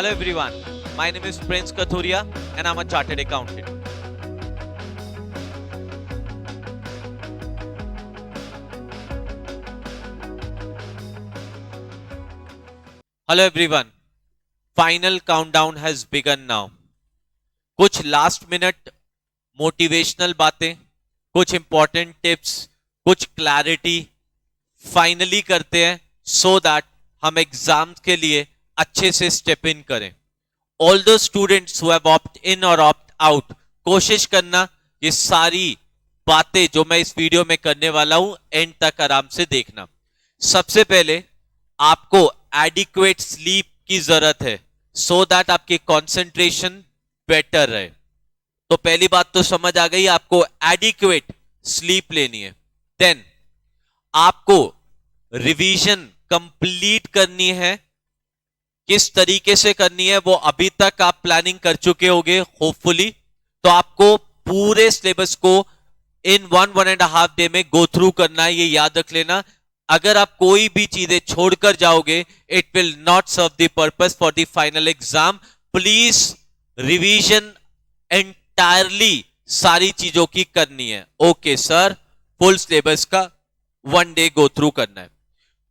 Hello everyone, my name is Prince Kathuria and I'm a chartered accountant. Hello everyone, final countdown has begun now. कुछ last minute motivational बातें, कुछ important tips, कुछ clarity finally करते हैं so that हम exam के लिए अच्छे से स्टेप इन करें. All the students who have opt इन और ऑप्ट आउट, कोशिश करना ये सारी बातें जो मैं इस वीडियो में करने वाला हूं एंड तक आराम से देखना. सबसे पहले आपको एडिक्वेट स्लीप की जरूरत है सो दैट आपकी कंसंट्रेशन बेटर रहे. तो पहली बात तो समझ आ गई, आपको एडिक्वेट स्लीप लेनी है. देन आपको रिवीजन कंप्लीट करनी है. किस तरीके से करनी है वो अभी तक आप प्लानिंग कर चुके होंगे होपफुली. तो आपको पूरे सिलेबस को इन 1.5 डे में गो थ्रू करना है, ये याद रख लेना. अगर आप कोई भी चीजें छोड़कर जाओगे it will not serve the purpose for the final exam. Please revision entirely सारी चीजों की करनी है. ओके सर, फुल सिलेबस का 1 डे गो थ्रू करना है.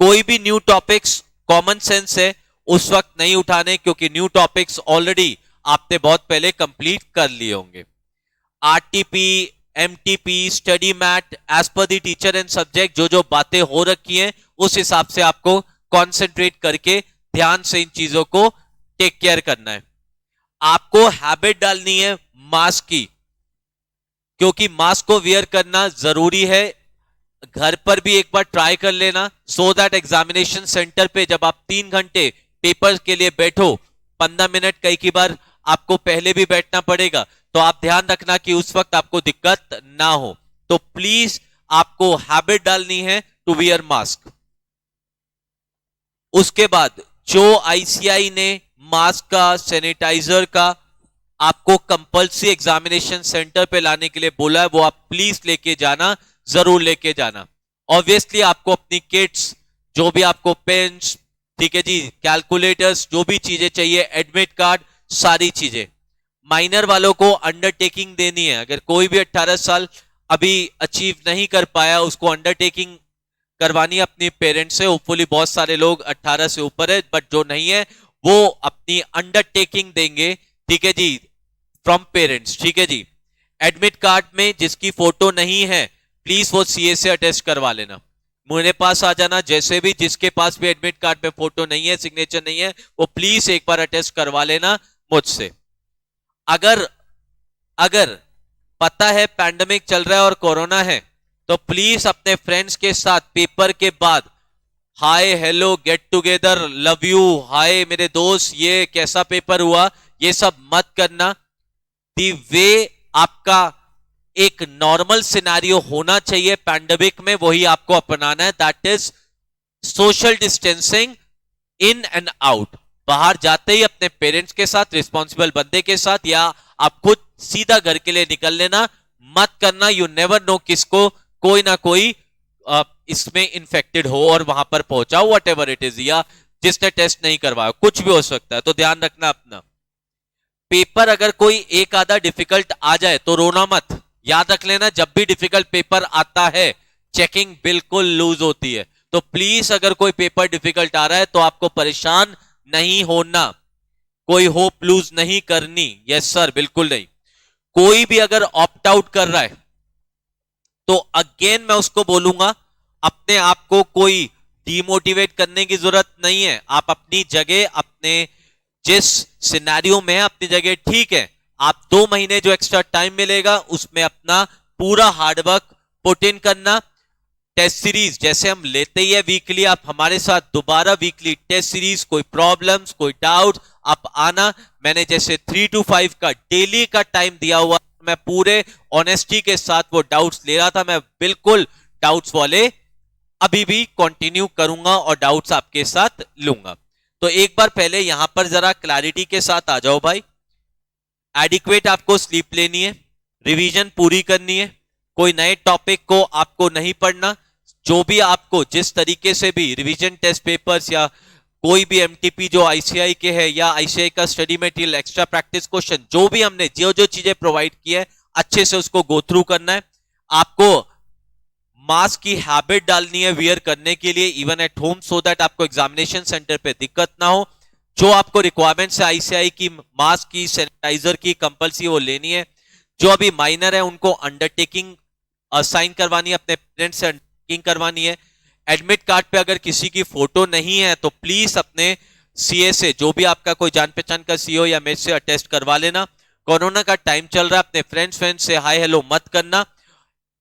कोई भी न्यू टॉपिक्स कॉमन सेंस है उस वक्त नहीं उठाने, क्योंकि न्यू टॉपिक्स ऑलरेडी आपने बहुत पहले कंप्लीट कर लिए होंगे. RTP, MTP, study mat, as per the teacher and subject जो जो बातें हो रखी हैं उस हिसाब से आपको कंसंट्रेट करके ध्यान से इन चीजों को टेक केयर करना है. आपको हैबिट डालनी है मास्क की, क्योंकि मास्क को वियर करना जरूरी है. घर पर भी एक बार ट्राई कर लेना सो दैट एग्जामिनेशन सेंटर पे जब आप 3 घंटे पेपर के लिए बैठो, 15 मिनट कई की बार आपको पहले भी बैठना पड़ेगा, तो आप ध्यान रखना कि उस वक्त आपको दिक्कत ना हो. तो प्लीज आपको हैबिट डालनी है टू वियर मास्क. उसके बाद जो आईसीआई ने मास्क का, सैनिटाइजर का आपको कंपल्सरी एग्जामिनेशन सेंटर पे लाने के लिए बोला है, वो आप प्लीज लेके जाना, जरूर लेके जाना. ऑब्वियसली आपको अपनी किट्स, जो भी आपको पेन्स, ठीक है जी, कैलकुलेटर्स, जो भी चीजें चाहिए, एडमिट कार्ड, सारी चीजें. माइनर वालों को अंडरटेकिंग देनी है. अगर कोई भी 18 साल अभी अचीव नहीं कर पाया, उसको अंडरटेकिंग करवानी है अपने पेरेंट्स से. होपफुली बहुत सारे लोग 18 से ऊपर है, बट जो नहीं है वो अपनी अंडरटेकिंग देंगे, ठीक है जी, फ्रॉम पेरेंट्स. ठीक है जी. एडमिट कार्ड में जिसकी फोटो नहीं है प्लीज वो सीए से अटेस्ट करवा लेना. मेरे पास आ जाना. जैसे भी जिसके पास भी एडमिट कार्ड में फोटो नहीं है, सिग्नेचर नहीं है, वो प्लीज एक बार अटेस्ट करवा लेना मुझसे. अगर पता है पैंडेमिक चल रहा है और कोरोना है, तो प्लीज अपने फ्रेंड्स के साथ पेपर के बाद hi, hello, get together, love you, hi मेरे दोस्त, ये कैसा पेपर हुआ, ये सब मत करना. दी वे आपका एक नॉर्मल सिनेरियो होना चाहिए पैंडेमिक में, वही आपको अपनाना है. That is social distancing in and out. बाहर जाते ही अपने पेरेंट्स के साथ, रिस्पॉन्सिबल बंदे के साथ, या आप खुद सीधा घर के लिए निकल लेना. मत करना. यू नेवर नो किसको कोई ना कोई इसमें इन्फेक्टेड हो और वहां पर पहुंचाओ, वट एवर इट इज, या जिसने टेस्ट नहीं करवाया, कुछ भी हो सकता है. तो ध्यान रखना अपना. पेपर अगर कोई एक आधा डिफिकल्ट आ जाए तो रोना मत. याद रख लेना, जब भी डिफिकल्ट पेपर आता है चेकिंग बिल्कुल लूज होती है. तो प्लीज अगर कोई पेपर डिफिकल्ट आ रहा है तो आपको परेशान नहीं होना, कोई होप लूज नहीं करनी. यस सर, बिल्कुल नहीं. कोई भी अगर ऑप्ट आउट कर रहा है तो अगेन मैं उसको बोलूंगा, अपने आप को कोई डिमोटिवेट करने की जरूरत नहीं है. आप अपनी जगह, अपने जिस सिनेरियो में है अपनी जगह ठीक है. आप 2 महीने जो एक्स्ट्रा टाइम मिलेगा उसमें अपना पूरा हार्डवर्क पुट इन करना. टेस्ट सीरीज जैसे हम लेते ही है वीकली, आप हमारे साथ दोबारा वीकली टेस्ट सीरीज, कोई प्रॉब्लम्स, कोई डाउट, आप आना. मैंने जैसे 3 to 5 का डेली का टाइम दिया हुआ, मैं पूरे ऑनेस्टी के साथ वो डाउट्स ले रहा था. मैं बिल्कुल डाउट्स वाले अभी भी कंटिन्यू करूंगा और डाउट्स आपके साथ लूंगा. तो एक बार पहले यहां पर जरा क्लैरिटी के साथ आ जाओ भाई. एडिक्वेट आपको स्लीप लेनी है, रिवीजन पूरी करनी है, कोई नए टॉपिक को आपको नहीं पढ़ना. जो भी आपको जिस तरीके से भी रिवीजन टेस्ट पेपर्स या कोई भी एमटीपी जो आईसीआई के है या आईसीआई का study material, extra practice question, जो भी हमने जो जो चीजें प्रोवाइड की है अच्छे से उसको गो थ्रू करना है। आपको मास्क की हैबिट डालनी है वियर करने के लिए even at home, so that आपको एग्जामिनेशन सेंटर पे दिक्कत ना हो। जो आपको रिक्वायरमेंट्स है आईसीआई की, मास्क की, सैनिटाइजर की, कंपल्सरी वो लेनी है। जो अभी माइनर है उनको अंडरटेकिंग असाइन करवानी है, अपने पेरेंट्स से अंडरटेकिंग करवानी है। एडमिट कार्ड पे अगर किसी की फोटो नहीं है तो प्लीज अपने सीए से, जो भी आपका कोई जान पहचान का सीओ या मेरे से अटेस्ट करवा लेना। कोरोना का टाइम चल रहा है, अपने फ्रेंड्स से हाय हेलो मत करना।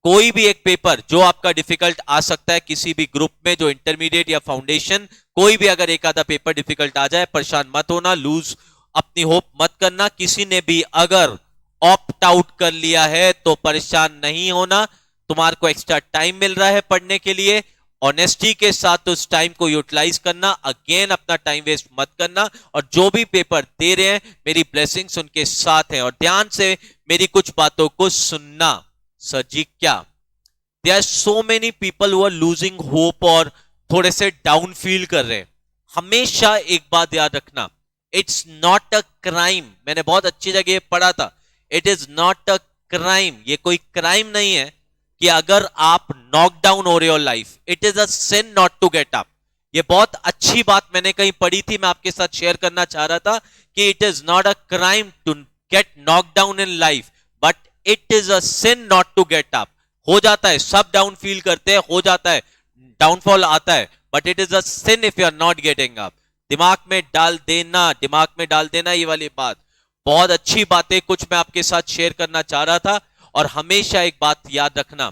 कोई भी एक पेपर जो आपका डिफिकल्ट आ सकता है किसी भी ग्रुप में, जो इंटरमीडिएट या फाउंडेशन, कोई भी अगर एक आधा पेपर डिफिकल्ट आ जाए, परेशान मत होना, लूज अपनी होप मत करना। किसी ने भी अगर ऑप्ट आउट कर लिया है तो परेशान नहीं होना, तुम्हारे को एक्स्ट्रा टाइम मिल रहा है पढ़ने के लिए। ऑनेस्टी के साथ उस टाइम को यूटिलाइज करना, अगेन अपना टाइम वेस्ट मत करना। और जो भी पेपर दे रहे हैं मेरी ब्लेसिंग्स उनके साथ है, और ध्यान से मेरी कुछ बातों को सुनना। सर जी क्या, there are so many people who are losing hope और थोड़े से डाउन फील कर रहे हैं। हमेशा एक बात याद रखना, इट्स नॉट अ क्राइम। मैंने बहुत अच्छी जगह पढ़ा था, it is not a crime. ये कोई क्राइम नहीं है कि अगर आप नॉकडाउन हो रहे हो life, it is a sin not to get up. ये बहुत अच्छी बात मैंने कहीं पढ़ी थी, मैं आपके साथ शेयर करना चाह रहा था कि it is not a crime to get knockdown in life, but it is a sin not to get up. हो जाता है, सब डाउन फील करते हैं, हो जाता है, डाउनफॉल आता है, but it is a sin if you are not getting up. दिमाग में डाल देना, दिमाग में डाल देना ये वाली बात। बहुत अच्छी बातें कुछ मैं आपके साथ शेयर करना चाह रहा था। और हमेशा एक बात याद रखना,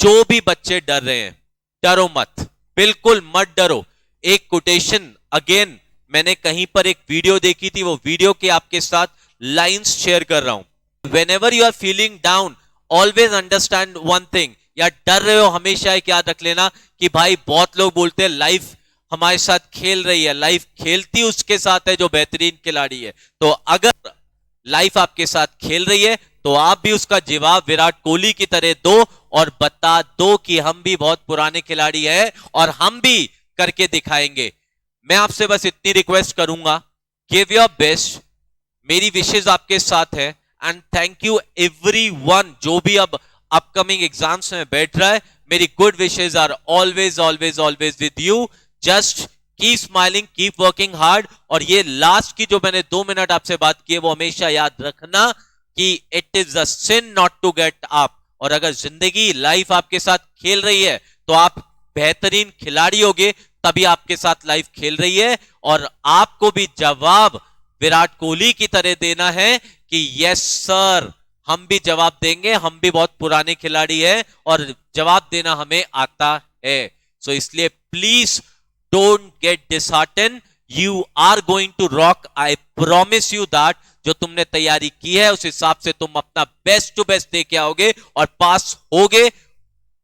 जो भी बच्चे डर रहे हैं, डरो मत, बिल्कुल मत डरो। एक कोटेशन अगेन मैंने कहीं पर एक वीडियो देखी थी, वो वीडियो के आपके साथ लाइंस शेयर कर रहा हूं। When you are feeling down, always understand one thing, या डर रहे हो हमेशा एक याद रख लेना कि भाई बहुत लोग बोलते हैं लाइफ हमारे साथ खेल रही है, लाइफ खेलती उसके साथ है जो बेहतरीन खिलाड़ी है। तो अगर लाइफ आपके साथ खेल रही है तो आप भी उसका जवाब विराट कोहली की तरह दो और बता दो कि हम भी बहुत पुराने खिलाड़ी हैं और हम भी करके दिखाएंगे। मैं आपसे बस इतनी रिक्वेस्ट करूंगा, गिव योर बेस्ट, मेरी विशेष आपके साथ है। एंड थैंक यू एवरीवन जो भी अब अपकमिंग एग्जाम्स में बैठ रहा है, मेरी good wishes are always always always with you. Just keep smiling, keep working hard. और ये लास्ट की जो मैंने 2 मिनट आपसे बात की है वो हमेशा याद रखना कि it is a sin not to get up. और अगर जिंदगी लाइफ आपके साथ खेल रही है तो आप बेहतरीन खिलाड़ी होगे, तभी आपके साथ लाइफ खेल रही है। और आपको भी जवाब विराट कोहली की तरह देना है कि यस सर, हम भी जवाब देंगे, हम भी बहुत पुराने खिलाड़ी हैं और जवाब देना हमें आता है। सो इसलिए please don't get dishearten, you are going to rock, I promise you that. जो तुमने तैयारी की है उस हिसाब से तुम अपना बेस्ट टू बेस्ट दे के आओगे और पास होगे।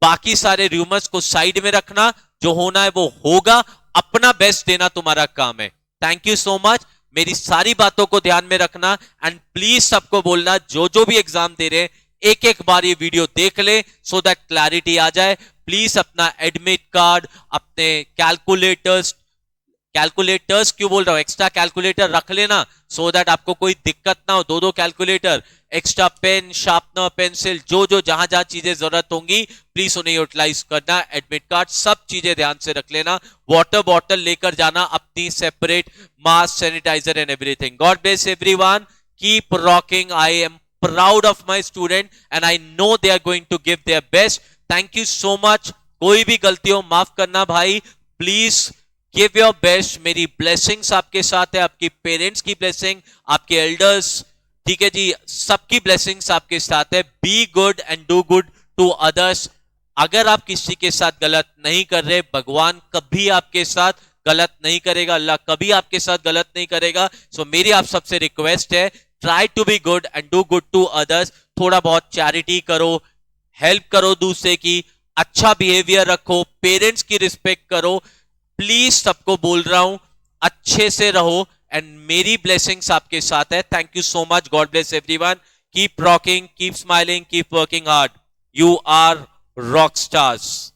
बाकी सारे रूमर्स को साइड में रखना, जो होना है वो होगा, अपना बेस्ट देना तुम्हारा काम है। थैंक यू सो मच, मेरी सारी बातों को ध्यान में रखना। एंड प्लीज सबको बोलना जो जो भी एग्जाम दे रहे हैं एक एक बार ये वीडियो देख ले सो दैट क्लैरिटी आ जाए। प्लीज अपना एडमिट कार्ड, अपने कैलकुलेटर्स क्यों बोल रहा हूं, एक्स्ट्रा कैलकुलेटर रख लेना सो दैट आपको कोई दिक्कत ना हो। 2-2 calculator, extra pen, sharpener, pencil, जो जो जहां जहां चीजें जरूरत होंगी प्लीज उन्हें यूटिलाइज करना। एडमिट कार्ड, सब चीजें ध्यान से रख लेना। वाटर बॉटल लेकर जाना अपनी separate, mask, sanitizer and everything. God bless everyone, keep rocking. I am proud of my student and I know they are going to give their best. Thank you so much. कोई भी गलती हो माफ करना भाई, प्लीज गिव योर बेस्ट। मेरी blessings आपके साथ है, आपकी पेरेंट्स की ब्लेसिंग, आपके एल्डर्स, ठीक है जी, सबकी ब्लेसिंग्स आपके साथ है। Be good and do good to others. अगर आप किसी के साथ गलत नहीं कर रहे, भगवान कभी आपके साथ गलत नहीं करेगा, अल्लाह कभी आपके साथ गलत नहीं करेगा। सो मेरी आप सबसे रिक्वेस्ट है, try to be good and do good to others. थोड़ा बहुत चैरिटी करो, हेल्प करो दूसरे की, अच्छा बिहेवियर रखो, पेरेंट्स की रिस्पेक्ट करो। प्लीज सबको बोल रहा हूं, अच्छे से रहो एंड मेरी ब्लेसिंग्स आपके साथ है। Thank you so much, God bless everyone, keep rocking, keep smiling, keep working hard, you are rock stars.